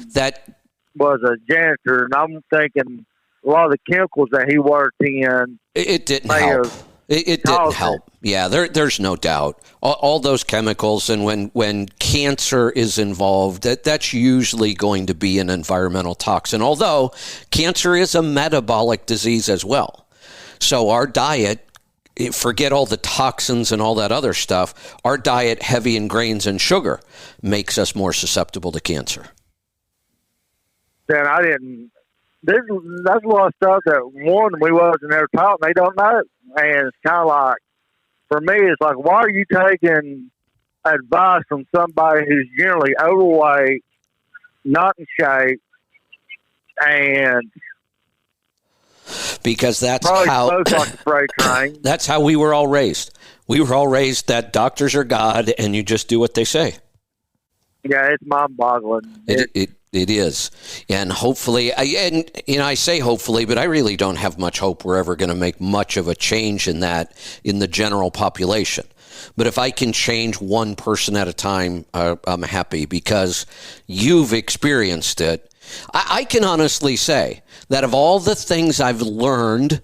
was a janitor. And I'm thinking a lot of the chemicals that he worked in, it didn't help. It didn't help. Yeah, there's no doubt. All those chemicals, and when cancer is involved, that's usually going to be an environmental toxin, although cancer is a metabolic disease as well. So our diet, forget all the toxins and all that other stuff, our diet heavy in grains and sugar makes us more susceptible to cancer. Then I didn't. That's a lot of stuff that, one, we wasn't ever taught, and they don't know. And it's kind of like, for me, it's like, why are you taking advice from somebody who's generally overweight, not in shape, and because that's probably how smokes like a freight train? That's how we were all raised. We were all raised that doctors are God, and you just do what they say. Yeah, it's mind-boggling. It is. And hopefully, I say hopefully, but I really don't have much hope we're ever going to make much of a change in that in the general population. But if I can change one person at a time, I'm happy, because you've experienced it. I can honestly say that of all the things I've learned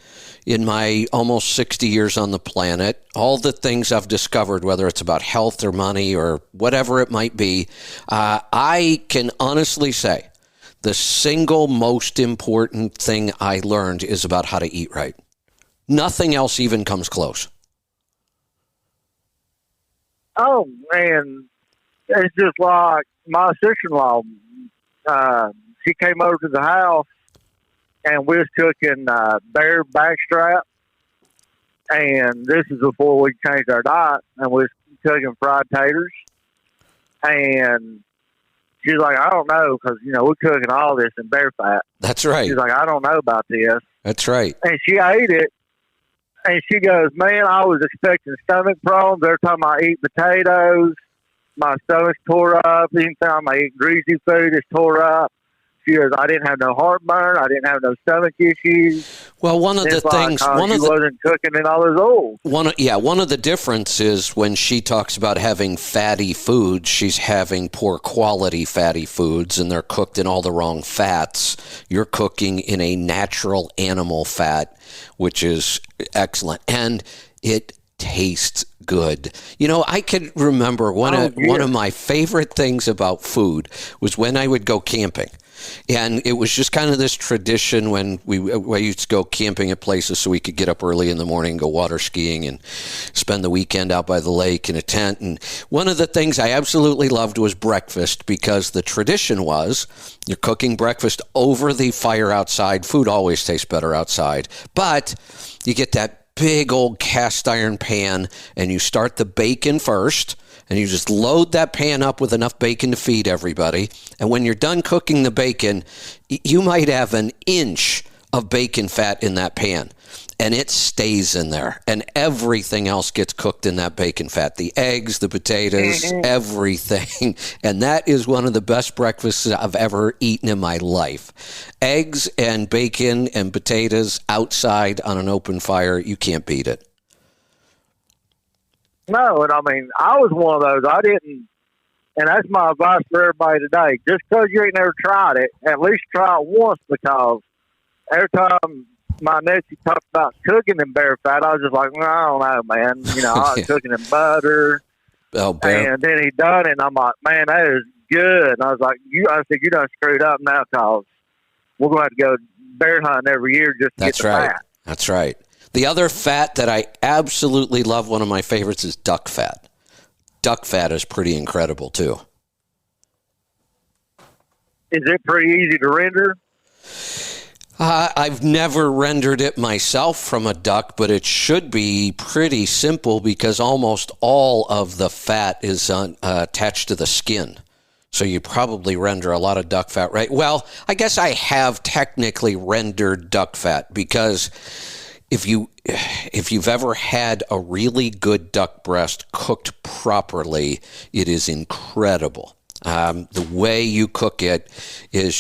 in my almost 60 years on the planet, all the things I've discovered, whether it's about health or money or whatever it might be, I can honestly say the single most important thing I learned is about how to eat right. Nothing else even comes close. Oh, man. It's just like my sister-in-law. She came over to the house, and we was cooking bear backstrap. And this is before we changed our diet, and we was cooking fried taters. And she's like, I don't know, because, we're cooking all this in bear fat. That's right. She's like, I don't know about this. That's right. And she ate it, and she goes, man, I was expecting stomach problems. Every time I eat potatoes, my stomach's tore up. Anytime I eat greasy food, it's tore up. She goes, I didn't have no heartburn. I didn't have no stomach issues. Well, one of the things, wasn't cooking in all those oils. One of the differences when she talks about having fatty foods, she's having poor quality fatty foods, and they're cooked in all the wrong fats. You're cooking in a natural animal fat, which is excellent, and it tastes good. I can remember one of my favorite things about food was when I would go camping. And it was just kind of this tradition when we used to go camping at places so we could get up early in the morning, go water skiing, and spend the weekend out by the lake in a tent. And one of the things I absolutely loved was breakfast, because the tradition was you're cooking breakfast over the fire outside. Food always tastes better outside. But you get that big old cast iron pan, and you start the bacon first. And you just load that pan up with enough bacon to feed everybody. And when you're done cooking the bacon, you might have an inch of bacon fat in that pan. And it stays in there. And everything else gets cooked in that bacon fat. The eggs, the potatoes, everything. And that is one of the best breakfasts I've ever eaten in my life. Eggs and bacon and potatoes outside on an open fire, you can't beat it. No, and I was one of those. I didn't, and that's my advice for everybody today. Just because you ain't never tried it, at least try it once, because every time my nephew talked about cooking in bear fat, I was just like, I don't know, man. I was cooking in butter. Oh, bear. And then he done it, and I'm like, man, that is good. And I was like, I said, you done screwed up now, because we're going to have to go bear hunting every year just to get the fat. That's right. The other fat that I absolutely love, one of my favorites, is duck fat. Duck fat is pretty incredible, too. Is it pretty easy to render? I've never rendered it myself from a duck, but it should be pretty simple, because almost all of the fat is attached to the skin. So you probably render a lot of duck fat, right? Well, I guess I have technically rendered duck fat, because if you've ever had a really good duck breast cooked properly, it is incredible. The way you cook it is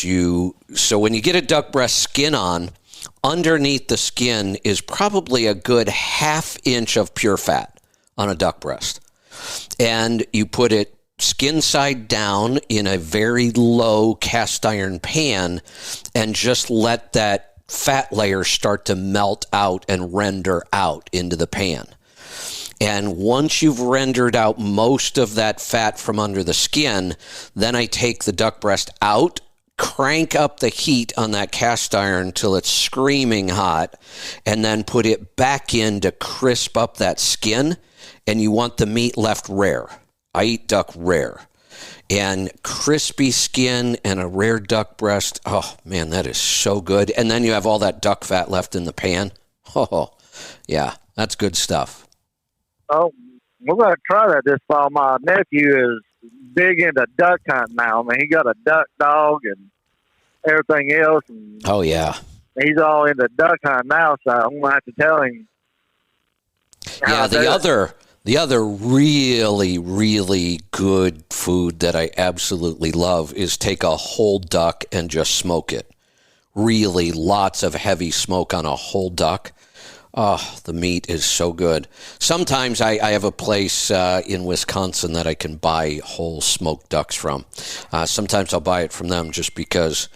so when you get a duck breast skin on, underneath the skin is probably a good ½ inch of pure fat on a duck breast. And you put it skin side down in a very low cast iron pan and just let that fat layers start to melt out and render out into the pan. And once you've rendered out most of that fat from under the skin, then I take the duck breast out, crank up the heat on that cast iron until it's screaming hot, and then put it back in to crisp up that skin. And you want the meat left rare. I eat duck rare. And crispy skin and a rare duck breast, oh man, that is so good. And then you have all that duck fat left in the pan. Oh, yeah, that's good stuff. Oh, we're going to try that this fall. My nephew is big into duck hunting now. I mean, he got a duck dog and everything else. And oh, yeah. He's all into duck hunting now, so I'm going to have to tell him. Yeah, the other really, really good food that I absolutely love is take a whole duck and just smoke it. Really, lots of heavy smoke on a whole duck. Oh, the meat is so good. Sometimes I have a place in Wisconsin that I can buy whole smoked ducks from. Sometimes I'll buy it from them just because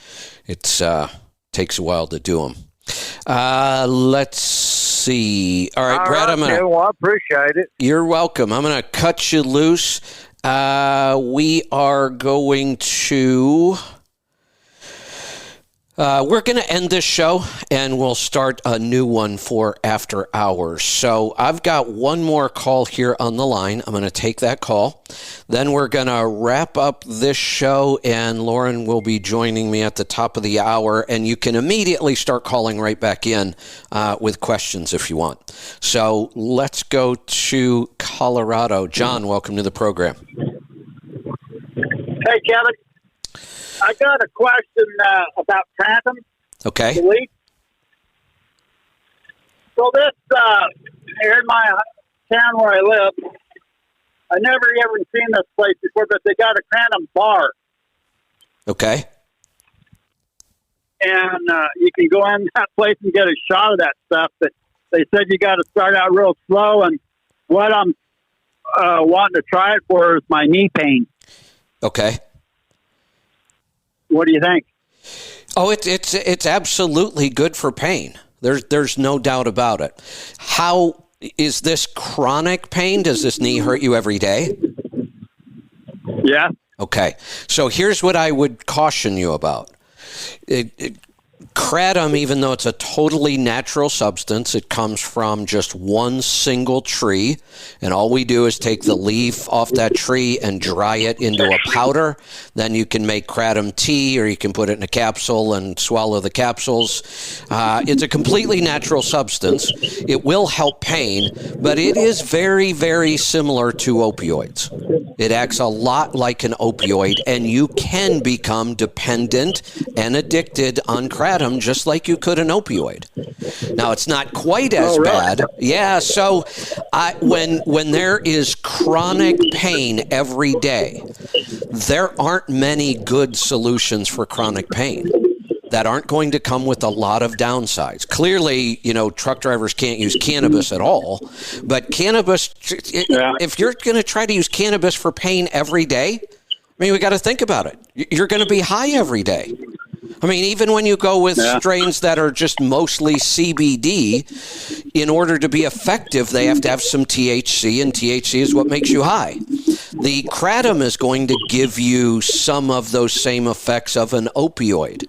it takes a while to do them. Let's see. All right, Brad, I appreciate it. You're welcome. I'm going to cut you loose. We are going to... we're going to end this show, and we'll start a new one for After Hours. So I've got one more call here on the line. I'm going to take that call. Then we're going to wrap up this show, and Lauren will be joining me at the top of the hour. And you can immediately start calling right back in with questions if you want. So let's go to Colorado. John, welcome to the program. Hey, Kevin. I got a question about Kratom. Okay. So this, here in my town where I live, I never ever seen this place before, but they got a Kratom bar. Okay. And you can go in that place and get a shot of that stuff, but they said you got to start out real slow, and what I'm wanting to try it for is my knee pain. Okay. What do you think? Oh, it's absolutely good for pain. There's no doubt about it. How is this chronic pain? Does this knee hurt you every day? Yeah. Okay. So here's what I would caution you about. Kratom, even though it's a totally natural substance, it comes from just one single tree, and all we do is take the leaf off that tree and dry it into a powder. Then you can make Kratom tea, or you can put it in a capsule and swallow the capsules. It's a completely natural substance. It will help pain, but it is very, very similar to opioids. It acts a lot like an opioid, and you can become dependent and addicted on Kratom just like you could an opioid. Now, it's not quite as bad. Yeah, so when there is chronic pain every day, there aren't many good solutions for chronic pain that aren't going to come with a lot of downsides. Clearly, truck drivers can't use cannabis at all, but cannabis, if you're going to try to use cannabis for pain every day, we got to think about it. You're going to be high every day. Even when you go with strains that are just mostly CBD, in order to be effective, they have to have some THC, and THC is what makes you high. The Kratom is going to give you some of those same effects of an opioid.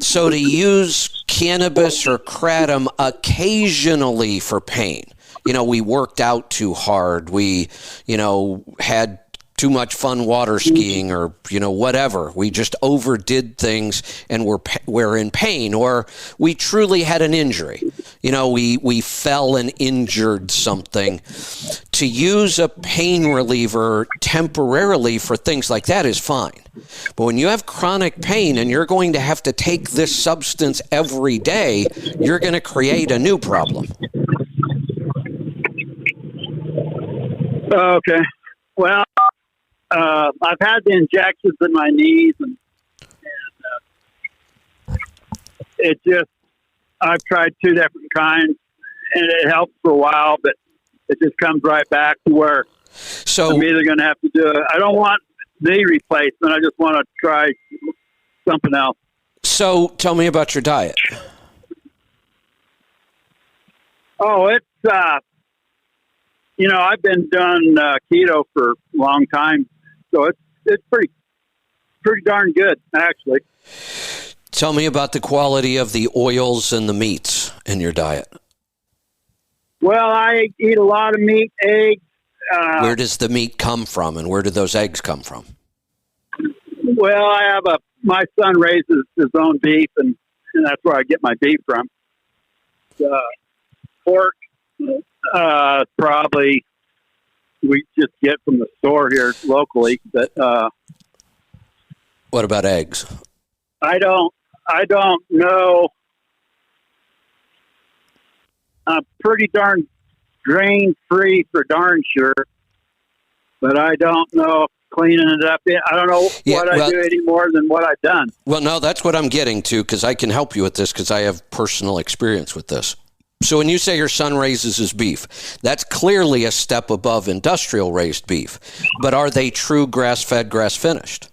So to use cannabis or Kratom occasionally for pain, we worked out too hard, we, had too much fun water skiing, or whatever, we just overdid things and we're in pain, or we truly had an injury, we fell and injured something. To use a pain reliever temporarily for things like that is fine, but when you have chronic pain and you're going to have to take this substance every day, you're going to create a new problem. Okay. Well, I've had the injections in my knees, and it just, I've tried two different kinds, and it helps for a while, but it just comes right back to where I'm either going to have to do it. I don't want knee replacement. I just want to try something else. So tell me about your diet. Oh, it's I've been doing keto for a long time, so it's pretty darn good, actually. Tell me about the quality of the oils and the meats in your diet. Well, I eat a lot of meat, eggs. Where does the meat come from, and where do those eggs come from? Well, my son raises his own beef, and that's where I get my beef from. Pork, probably we just get from the store here locally. But what about eggs? I don't know. I'm pretty darn grain free for darn sure, but I don't know if cleaning it up. I don't know what I do any more than what I've done. Well, no, that's what I'm getting to, because I can help you with this because I have personal experience with this. So when you say your son raises his beef, that's clearly a step above industrial raised beef. But are they true grass-fed, grass-finished?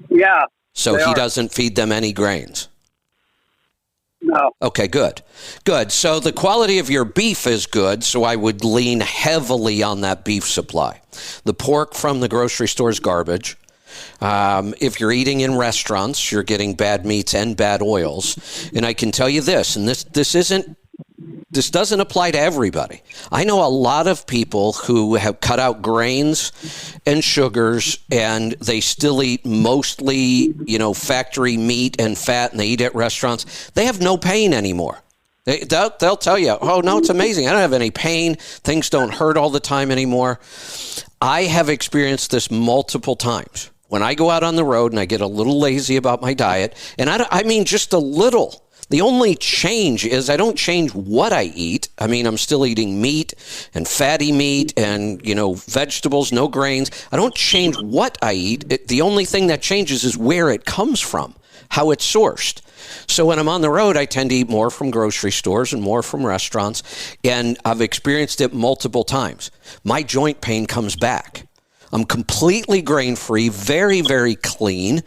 Yeah. So he doesn't feed them any grains? No. Okay, good. So the quality of your beef is good, so I would lean heavily on that beef supply. The pork from the grocery store is garbage. If you're eating in restaurants, you're getting bad meats and bad oils. And I can tell you this, and this doesn't apply to everybody. I know a lot of people who have cut out grains and sugars, and they still eat mostly, factory meat and fat, and they eat at restaurants. They have no pain anymore. They'll tell you, oh, no, it's amazing. I don't have any pain. Things don't hurt all the time anymore. I have experienced this multiple times. When I go out on the road and I get a little lazy about my diet, and I mean just a little. The only change is I don't change what I eat. I mean, I'm still eating meat and fatty meat and, vegetables, no grains. I don't change what I eat. The only thing that changes is where it comes from, how it's sourced. So when I'm on the road, I tend to eat more from grocery stores and more from restaurants, and I've experienced it multiple times. My joint pain comes back. I'm completely grain-free, very, very clean.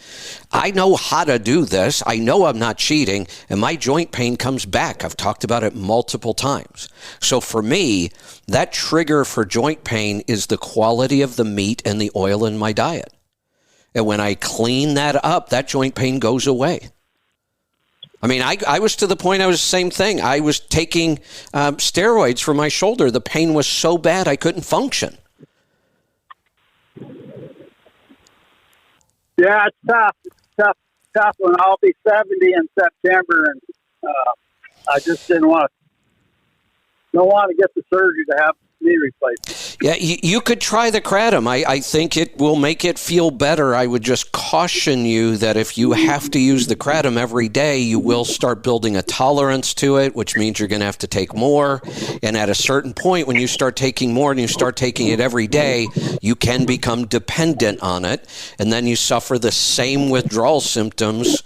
I know how to do this. I know I'm not cheating, and my joint pain comes back. I've talked about it multiple times. So for me, that trigger for joint pain is the quality of the meat and the oil in my diet. And when I clean that up, that joint pain goes away. I mean, I was to the point, I was the same thing. I was taking steroids for my shoulder. The pain was so bad I couldn't function. Yeah, it's tough. It's tough when I'll be 70 in September, and I just don't want to get the surgery to have knee replacement. Yeah, you could try the Kratom. I think it will make it feel better. I would just caution you that if you have to use the Kratom every day, you will start building a tolerance to it, which means you're going to have to take more. And at a certain point, when you start taking more and you start taking it every day, you can become dependent on it. And then you suffer the same withdrawal symptoms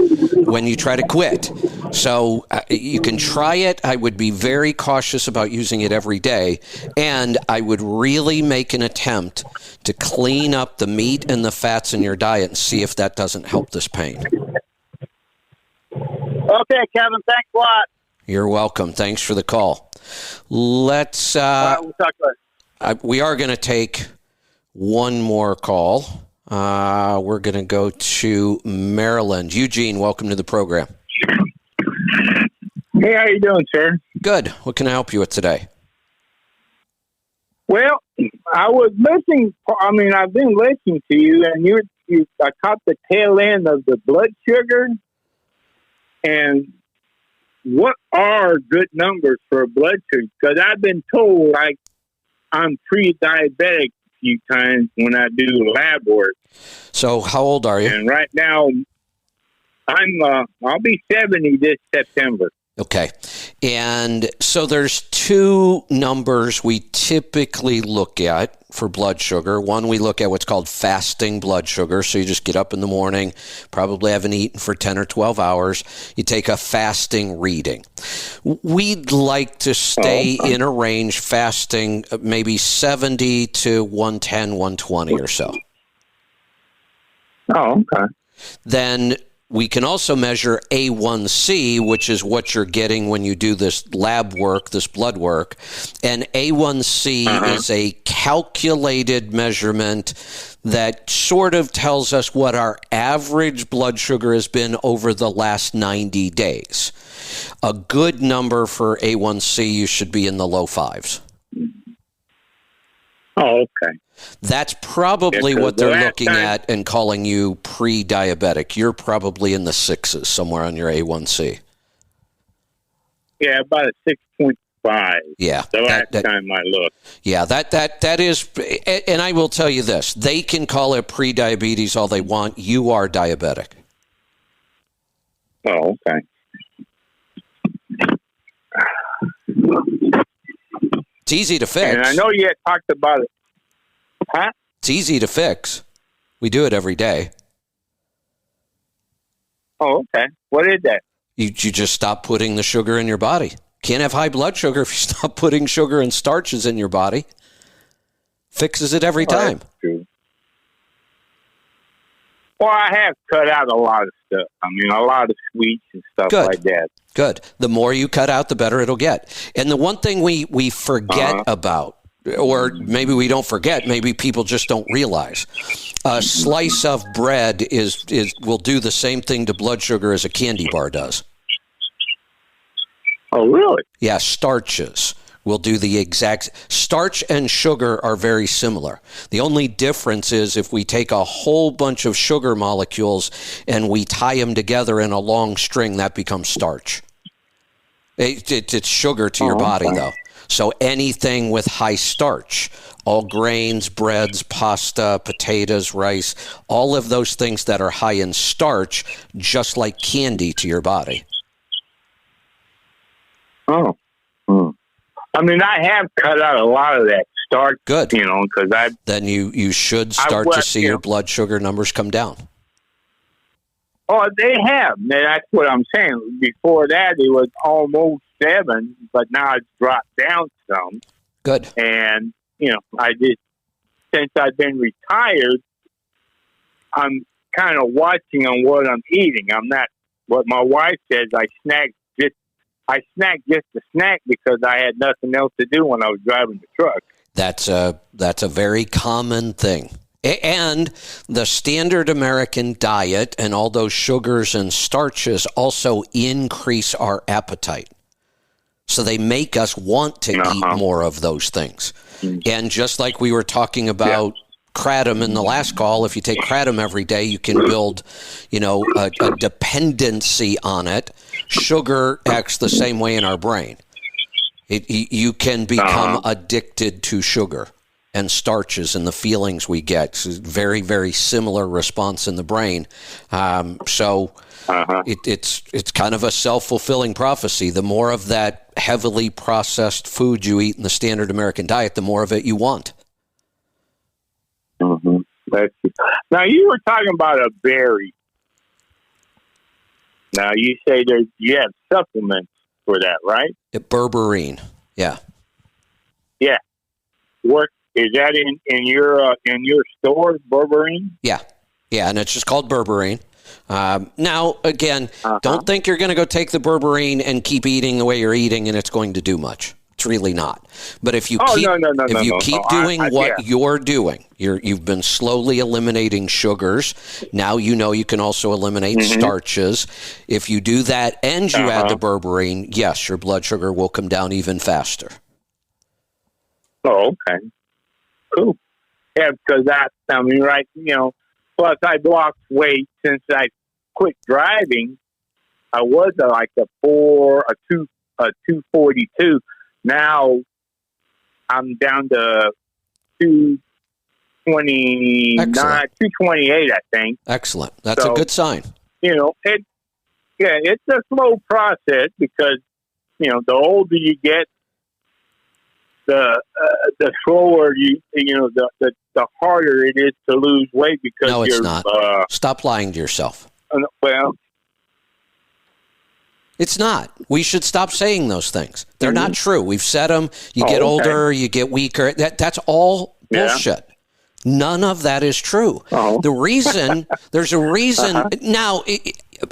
when you try to quit. So you can try it. I would be very cautious about using it every day. And I would really make an attempt to clean up the meat and the fats in your diet and see if that doesn't help this pain. Okay, Kevin, thanks a lot. You're welcome. Thanks for the call. Let's. We'll talk later. We are going to take one more call. We're going to go to Maryland. Eugene, welcome to the program. Hey, how you doing, sir? Good. What can I help you with today? Well, I was listening. I mean, I've been listening to you, and I caught the tail end of the blood sugar. And what are good numbers for blood sugar? Because I've been told I'm pre-diabetic a few times when I do lab work. So, how old are you? And right now, I'll be 70 this September. Okay. And so there's two numbers we typically look at for blood sugar. One, we look at what's called fasting blood sugar. So you just get up in the morning, probably haven't eaten for 10 or 12 hours. You take a fasting reading. We'd like to stay in a range fasting maybe 70 to 110, 120 or so. Oh, okay. Then we can also measure A1C, which is what you're getting when you do this lab work, this blood work. And A1C is a calculated measurement that sort of tells us what our average blood sugar has been over the last 90 days. A good number for A1C, you should be in the low 5s. Oh, okay. That's probably what they're looking at and calling you pre-diabetic. You're probably in the 6s somewhere on your A1C. Yeah, about a 6.5. Yeah. The last time I looked. Yeah, that is, and I will tell you this, they can call it pre-diabetes all they want. You are diabetic. Oh, okay. It's easy to fix. And I know you had talked about it. Huh? It's easy to fix. We do it every day. Oh, okay. What is that? You just stop putting the sugar in your body. Can't have high blood sugar if you stop putting sugar and starches in your body. Fixes it every time. That's true. Well, I have cut out a lot of stuff. I mean, a lot of sweets and stuff like that. Good. The more you cut out, the better it'll get. And the one thing we forget about, or maybe we don't forget, maybe people just don't realize, a slice of bread will do the same thing to blood sugar as a candy bar does. Oh, really? Yeah, starches will do the exact. Starch and sugar are very similar. The only difference is if we take a whole bunch of sugar molecules and we tie them together in a long string, that becomes starch. It's sugar to your body, though. So anything with high starch, all grains, breads, pasta, potatoes, rice, all of those things that are high in starch, just like candy to your body. Oh. I mean, I have cut out a lot of that starch. Good. You know, because I... Then you should start to see your blood sugar numbers come down. Oh, they have. That's what I'm saying. Before that, it was almost 7, but now it's dropped down some. Good. And, you know, since I've been retired, I'm kind of watching on what I'm eating. I'm not, what my wife says, I snack just a snack because I had nothing else to do when I was driving the truck. That's a very common thing. And the standard American diet and all those sugars and starches also increase our appetite. So they make us want to eat more of those things. And just like we were talking about kratom in the last call, if you take kratom every day, you can build, a dependency on it. Sugar acts the same way in our brain. You can become addicted to sugar and starches and the feelings we get. It's a very, very similar response in the brain. It's kind of a self-fulfilling prophecy. The more of that heavily processed food you eat in the standard American diet, the more of it you want. Mm-hmm. Now, you were talking about a berry. Now, you say you have supplements for that, right? Berberine, yeah. Yeah. What is that in your store, berberine? Yeah, and it's just called berberine. Now, again, don't think you're going to go take the berberine and keep eating the way you're eating, and it's going to do much. It's really not. But if you keep doing what you're doing, you've been slowly eliminating sugars. Now you can also eliminate starches. If you do that and you add the berberine, yes, your blood sugar will come down even faster. Oh, okay. Cool. Yeah, because plus I lost weight since I quit driving. I was like a 242. Now I'm down to 228, I think. Excellent. That's a good sign. It's a slow process because, the older you get, the slower the harder it is to lose weight because no, it's not. Stop lying to yourself. Well, it's not. We should stop saying those things. They're not true. We've said them. You get older, you get weaker. That's all bullshit. None of that is true. There's a reason. Now,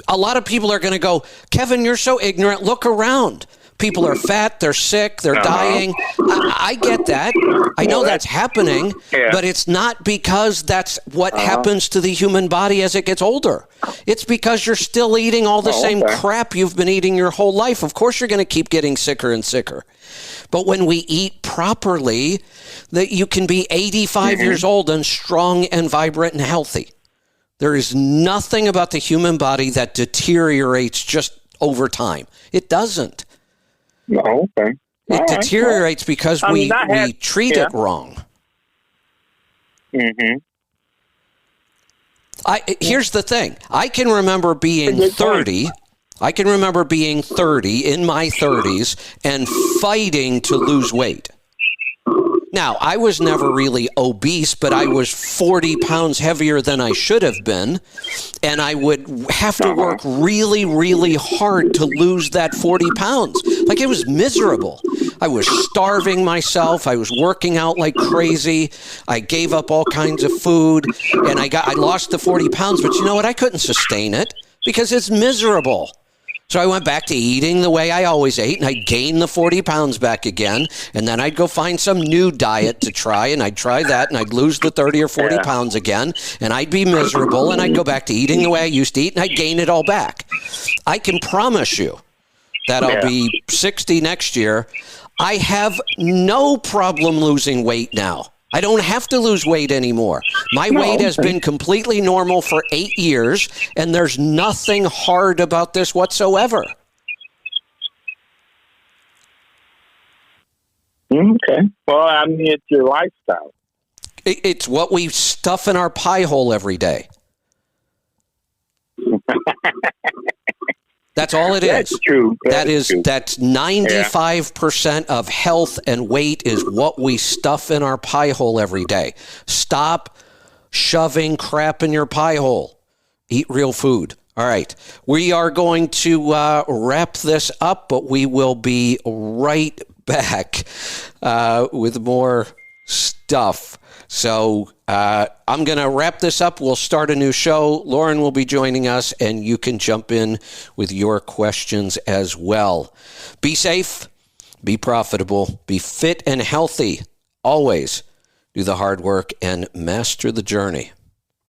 a lot of people are going to go, Kevin, you're so ignorant. Look around. People are fat, they're sick, they're dying. I get that. I know that's happening, but it's not because that's what happens to the human body as it gets older. It's because you're still eating all the same crap you've been eating your whole life. Of course, you're going to keep getting sicker and sicker. But when we eat properly, that you can be 85 years old and strong and vibrant and healthy. There is nothing about the human body that deteriorates just over time. It doesn't. No, okay. It deteriorates because we treat it wrong. Here's the thing. I can remember being 30. I can remember being 30 in my 30s and fighting to lose weight. Now, I was never really obese, but I was 40 pounds heavier than I should have been, and I would have to work really, really hard to lose that 40 pounds. Like, it was miserable. I was starving myself. I was working out like crazy. I gave up all kinds of food, and I lost the 40 pounds, but you know what? I couldn't sustain it because it's miserable. So I went back to eating the way I always ate, and I'd gain the 40 pounds back again, and then I'd go find some new diet to try, and I'd try that, and I'd lose the 30 or 40 pounds again, and I'd be miserable, and I'd go back to eating the way I used to eat, and I'd gain it all back. I can promise you that I'll be 60 next year. I have no problem losing weight now. I don't have to lose weight anymore. My weight has been completely normal for 8 years, and there's nothing hard about this whatsoever. Okay. Well, I mean, it's your lifestyle. It's what we stuff in our pie hole every day. That's all it is. That's true. That's 95% of health and weight is what we stuff in our pie hole every day. Stop shoving crap in your pie hole. Eat real food. All right. We are going to wrap this up, but we will be right back with more stuff. So I'm going to wrap this up. We'll start a new show. Lauren will be joining us, and you can jump in with your questions as well. Be safe, be profitable, be fit and healthy. Always do the hard work and master the journey.